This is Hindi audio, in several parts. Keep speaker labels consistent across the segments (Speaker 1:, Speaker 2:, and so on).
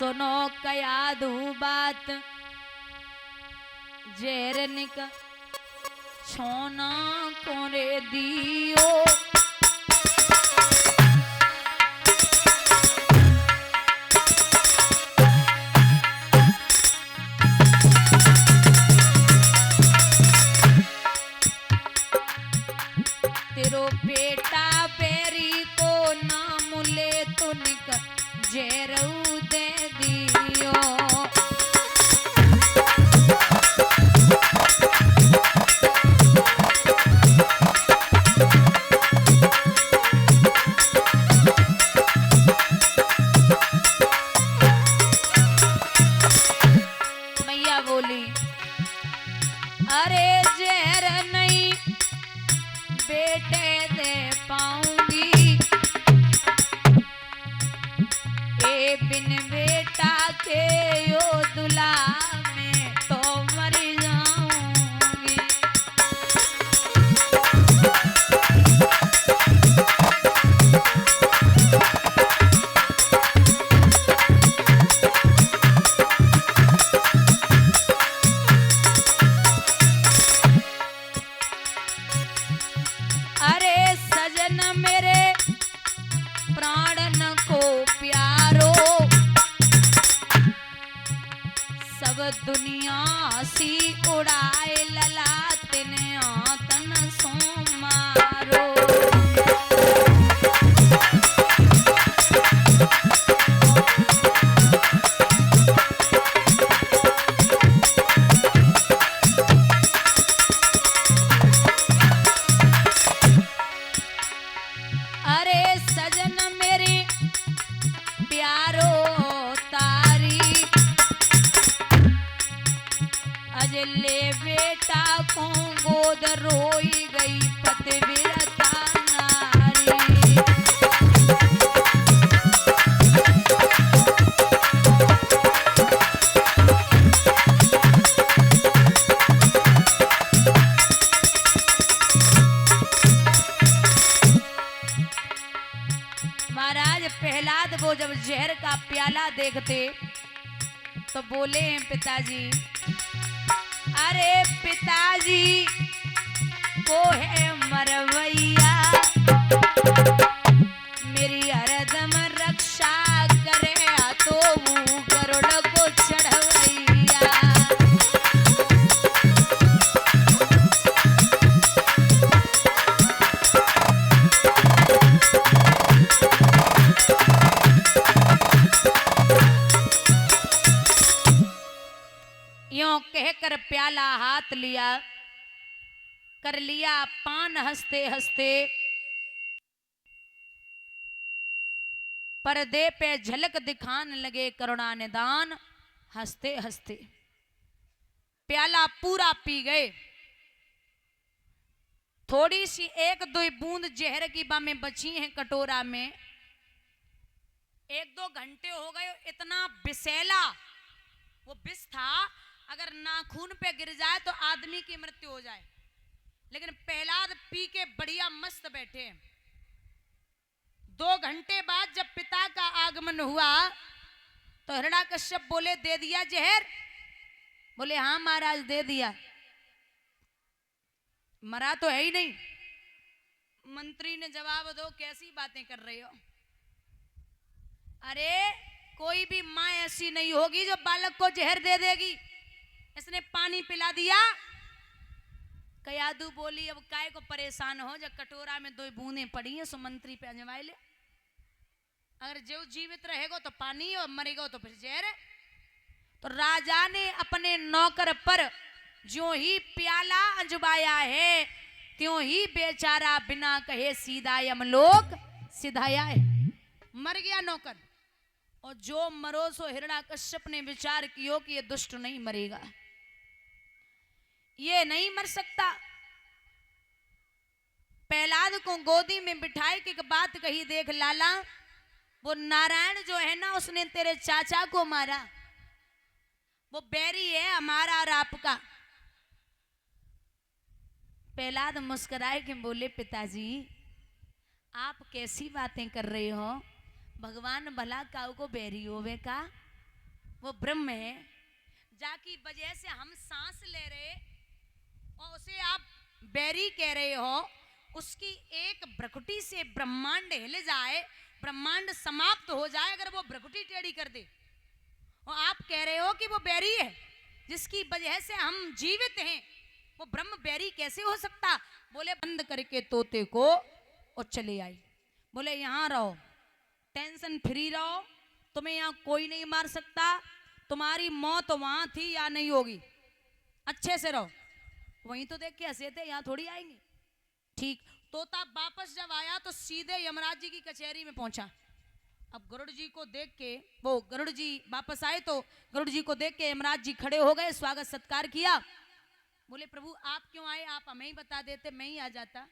Speaker 1: सुनो कया दू बात जेरनिक छोना कोरे दियो तेरो बेटा बेरी को नाम ले तुनिक जेरू दे दियो मैया बोली अरे जहर नहीं बेटे दे पाऊंगी ए बिन बेटा के यो दुला में तो मर जाऊंगी अरे सजन मेरे प्राणन को प्यारो सब दुनिया सी उड़ाए ललाट ने आतन सो मारो अरे सजन मेरे प्यारो तारी अजले बेटा को गोद रोई गई पतिव्रता नारी महाराज प्रहलाद वो जब जहर का प्याला देखते तो बोले हैं पिताजी अरे पिताजी को है मरवैया मेरी हरदम रक्षा करे तो वो गरुड़ को चढ़वैया यों कहकर प्याला हाथ लिया कर लिया पान हंसते हंसते पर्दे पे झलक दिखाने लगे करुणा निदान हंसते हंसते प्याला पूरा पी गए थोड़ी सी एक दो बूंद जहर की बामें बची हैं कटोरा में एक दो घंटे हो गए इतना विषैला वो विष था अगर नाखून पे गिर जाए तो आदमी की मृत्यु हो जाए लेकिन प्रहलाद पी के बढ़िया मस्त बैठे 2 घंटे बाद जब पिता का आगमन हुआ तो हिरण्याकश्यप बोले दे दिया जहर बोले हाँ महाराज दे दिया मरा तो है ही नहीं मंत्री ने जवाब दो कैसी बातें कर रहे हो अरे कोई भी माँ ऐसी नहीं होगी जो बालक को जहर दे देगी इसने पानी पिला दिया कयादू बोली अब काय को परेशान हो जब कटोरा में 2 बूंदें पड़ी हैं सो मंत्री पे अजमाए ले अगर जो जीवित रहेगा तो पानी और मरेगा तो फिर जहर है तो राजा ने अपने नौकर पर जो ही प्याला अजमाया है त्यों ही बेचारा बिना कहे सीधा यमलोक सिधाया है मर गया नौकर और जो मरो सो हिरण्याकश्यप ने विचार किया कि ये दुष्ट नहीं मरेगा ये नहीं मर सकता प्रहलाद को गोदी में बिठाए कि एक बात कही देख लाला वो नारायण जो है ना उसने तेरे चाचा को मारा वो बैरी है हमारा और आपका प्रहलाद मुस्कुराए के बोले पिताजी आप कैसी बातें कर रहे हो भगवान भला काऊ को बैरी होवे का वो ब्रह्म है, जाकी वजह से हम सांस ले रहे और उसे आप बैरी कह रहे हो, उसकी एक भ्रकुटी से ब्रह्मांड हिल जाए, ब्रह्मांड समाप्त हो जाए अगर वो भ्रकुटी टेढ़ी कर दे, और आप कह रहे हो कि वो बैरी है जिसकी वजह से हम जीवित हैं, वो ब्रह्म बैरी कैसे हो सकता? बोले बंद करके तोते को और चले आई। बोले यहां रहो, टेंशन फ्री रहो, तुम्हें यहां कोई नहीं मार सकता, तुम्हारी मौत वहां थी या नहीं होगी, अच्छे से रहो। वहीं तो देख के हंसे थे, यहां थोड़ी आएंगे। ठीक, तोता वापस जब आया तो सीधे यमराज जी की कचहरी में पहुंचा। अब गरुड़ जी को देख के, वो गरुड़ जी वापस आए तो गरुड़ जी को देख के यमराज जी खड़े हो गए, स्वागत सत्कार किया। बोले प्रभु आप क्यों आए, आप हमें ही बता देते, मैं ही आ जाता।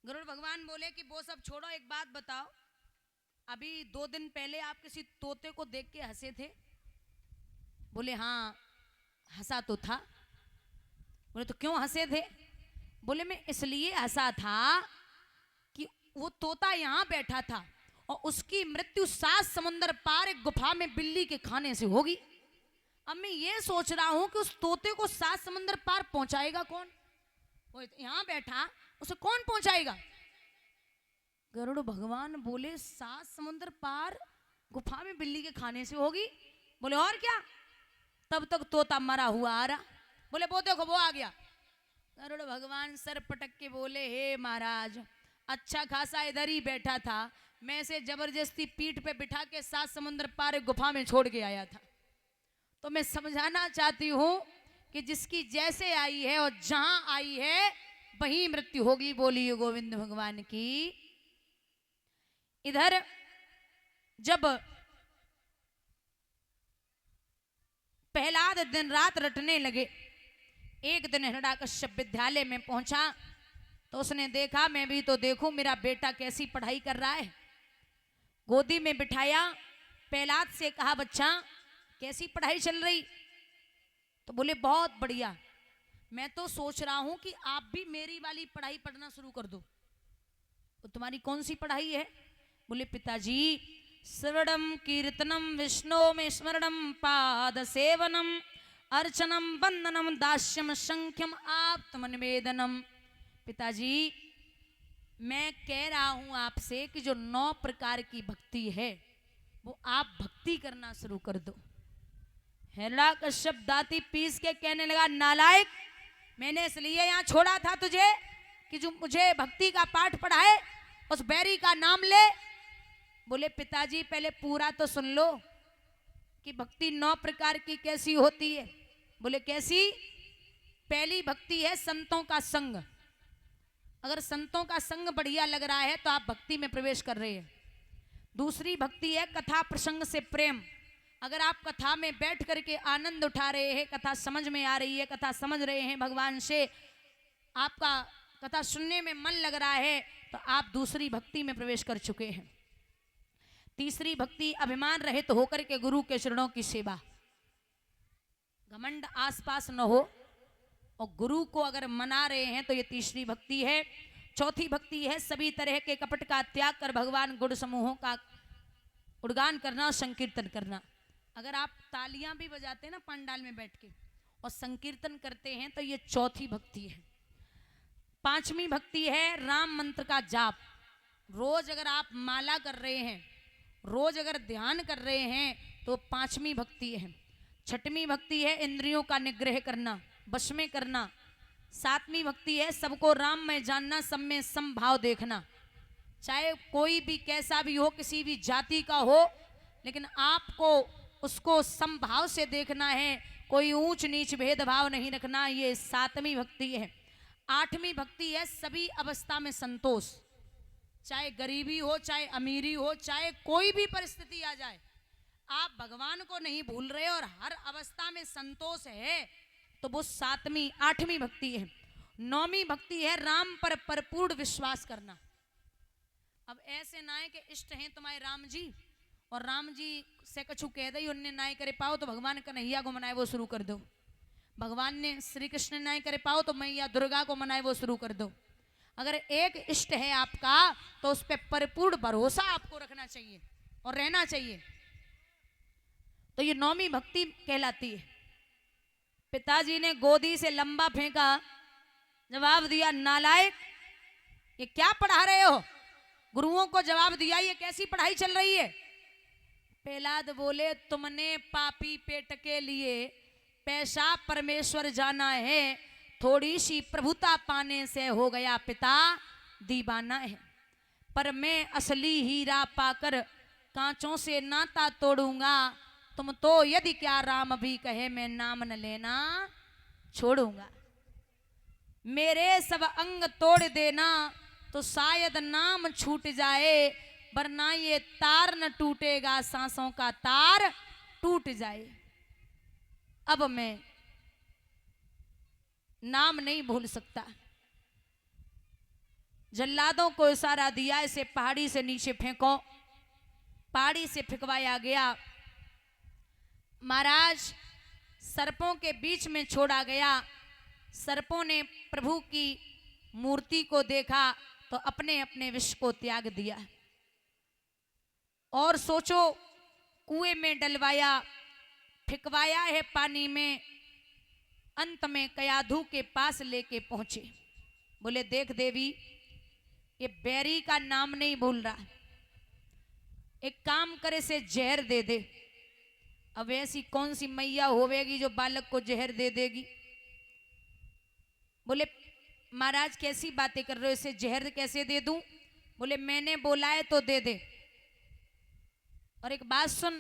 Speaker 1: गरुड़ भगवान बोले कि वो सब छोड़ो, एक बात बताओ, अभी 2 दिन पहले आप किसी तोते को देख के हंसे थे? बोले हाँ हंसा तो था। बोले तो क्यों हंसे थे? बोले मैं इसलिए हंसा था कि वो तोता यहां बैठा था और उसकी मृत्यु 7 समुंदर पार एक गुफा में बिल्ली के खाने से होगी। अब मैं ये सोच रहा हूं कि उस तोते को 7 समुंदर पार पहुंचाएगा कौन? वो यहां बैठा, उसे कौन पहुंचाएगा? गरुड़ भगवान बोले 7 समुंदर पार गुफा में बिल्ली के खाने से होगी? बोले और क्या? तब तक तोता मरा हुआ आ रहा। बोले वो देखो वो आ गया। गरुड़ भगवान सर पटक के बोले हे महाराज, अच्छा खासा इधर ही बैठा था, मैं इसे जबरदस्ती पीठ पे बिठा के 7 समुंदर पार गुफा में छोड़ के आया था। तो मैं समझाना चाहती हूं कि जिसकी जैसे आई है और जहां आई है वहीं मृत्यु होगी। बोलिए गोविंद भगवान की। इधर जब प्रहलाद दिन रात रटने लगे, एक दिन हिरण्यकश्यप विद्यालय में पहुंचा तो उसने देखा मैं भी तो देखूं मेरा बेटा कैसी पढ़ाई कर रहा है। गोदी में बिठाया, प्रहलाद से कहा बच्चा कैसी पढ़ाई चल रही? तो बोले बहुत बढ़िया, मैं तो सोच रहा हूं कि आप भी मेरी वाली पढ़ाई पढ़ना शुरू कर दो। तो तुम्हारी कौन सी पढ़ाई है? बोले पिताजी श्रवणम कीर्तनम विष्णु में स्मरणम पाद सेवनम अर्चनम वंदनम दास्यम संख्यम आत्मनिवेदनम। पिताजी मैं कह रहा हूं आपसे कि जो 9 प्रकार की भक्ति है वो आप भक्ति करना शुरू कर दो। हिरण्यकश्यप दांती पीस के कहने लगा नालायक, मैंने इसलिए यहां छोड़ा था तुझे कि जो मुझे भक्ति का पाठ पढ़ाए, उस बैरी का नाम ले। बोले पिताजी पहले पूरा तो सुन लो कि भक्ति 9 प्रकार की कैसी होती है। बोले कैसी? पहली भक्ति है संतों का संग। अगर संतों का संग बढ़िया लग रहा है तो आप भक्ति में प्रवेश कर रहे हैं। दूसरी भक्ति है कथा प्रसंग से प्रेम। अगर आप कथा में बैठ करके आनंद उठा रहे हैं, कथा समझ में आ रही है, कथा समझ रहे हैं भगवान से, आपका कथा सुनने में मन लग रहा है, तो आप दूसरी भक्ति में प्रवेश कर चुके हैं। तीसरी भक्ति अभिमान रहित होकर के गुरु के चरणों की सेवा। घमंड आसपास न हो और गुरु को अगर मना रहे हैं तो ये तीसरी भक्ति है। चौथी भक्ति है सभी तरह के कपट का त्याग कर भगवान गुण समूहों का गुणगान करना, संकीर्तन करना। अगर आप तालियां भी बजाते हैं ना पंडाल में बैठ के और संकीर्तन करते हैं तो ये चौथी भक्ति है। पांचवी भक्ति है राम मंत्र का जाप। रोज अगर आप माला कर रहे हैं, रोज अगर ध्यान कर रहे हैं तो पांचवी भक्ति है। छठवीं भक्ति है इंद्रियों का निग्रह करना, वश में करना। सातवीं भक्ति है सबको राम में जानना, सब में समभाव देखना। चाहे कोई भी कैसा भी हो, किसी भी जाति का हो, लेकिन आपको उसको समभाव से देखना है, कोई ऊंच नीच भेदभाव नहीं रखना। ये सातवीं भक्ति है। आठवीं भक्ति है सभी अवस्था में संतोष। चाहे गरीबी हो, चाहे अमीरी हो, चाहे कोई भी परिस्थिति आ जाए, आप भगवान को नहीं भूल रहे और हर अवस्था में संतोष है, तो वो सातवीं आठवीं भक्ति है। नौवीं भक्ति है राम पर परिपूर्ण विश्वास करना। अब ऐसे ना है कि इष्ट हैं तुम्हारे राम जी और राम जी से कछु कह दे उन्हें ना करे पाओ तो भगवान कन्हैया को मनाए वो शुरू कर दो। भगवान ने श्री कृष्ण ना करे पाओ तो मैया दुर्गा को मनाए वो शुरू कर दो। अगर एक इष्ट है आपका तो उस पर परिपूर्ण भरोसा आपको रखना चाहिए और रहना चाहिए। तो ये नौवीं भक्ति कहलाती है। पिताजी ने गोदी से लंबा फेंका, जवाब दिया नालायक, ये क्या पढ़ा रहे हो? गुरुओं को जवाब दिया ये कैसी पढ़ाई चल रही है? प्रहलाद बोले तुमने पापी पेट के लिए पैसा परमेश्वर जाना है, थोड़ी सी प्रभुता पाने से हो गया पिता दीवाना है। पर मैं असली हीरा पाकर कांचों से नाता तोड़ूंगा, तुम तो यदि क्या राम भी कहे मैं नाम न लेना छोड़ूंगा। मेरे सब अंग तोड़ देना तो शायद नाम छूट जाए, वरना ये तार न टूटेगा, सांसों का तार टूट जाए। अब मैं नाम नहीं भूल सकता। जल्लादों को इशारा दिया, इसे पहाड़ी से नीचे फेंको। पहाड़ी से फेंकवाया गया। महाराज सर्पों के बीच में छोड़ा गया। सर्पों ने प्रभु की मूर्ति को देखा तो अपने अपने विष को त्याग दिया। और सोचो, कुएं में डलवाया, फेंकवाया है पानी में, अंत में कयाधु के पास लेके पहुंचे। बोले देख देवी, ये बैरी का नाम नहीं भूल रहा, एक काम करे से जहर दे दे। अब ऐसी कौन सी मैया होवेगी जो बालक को जहर दे देगी? बोले महाराज कैसी बातें कर रहे हो, इसे जहर कैसे दे दूं? बोले मैंने बोला है तो दे दे। और एक बात सुन,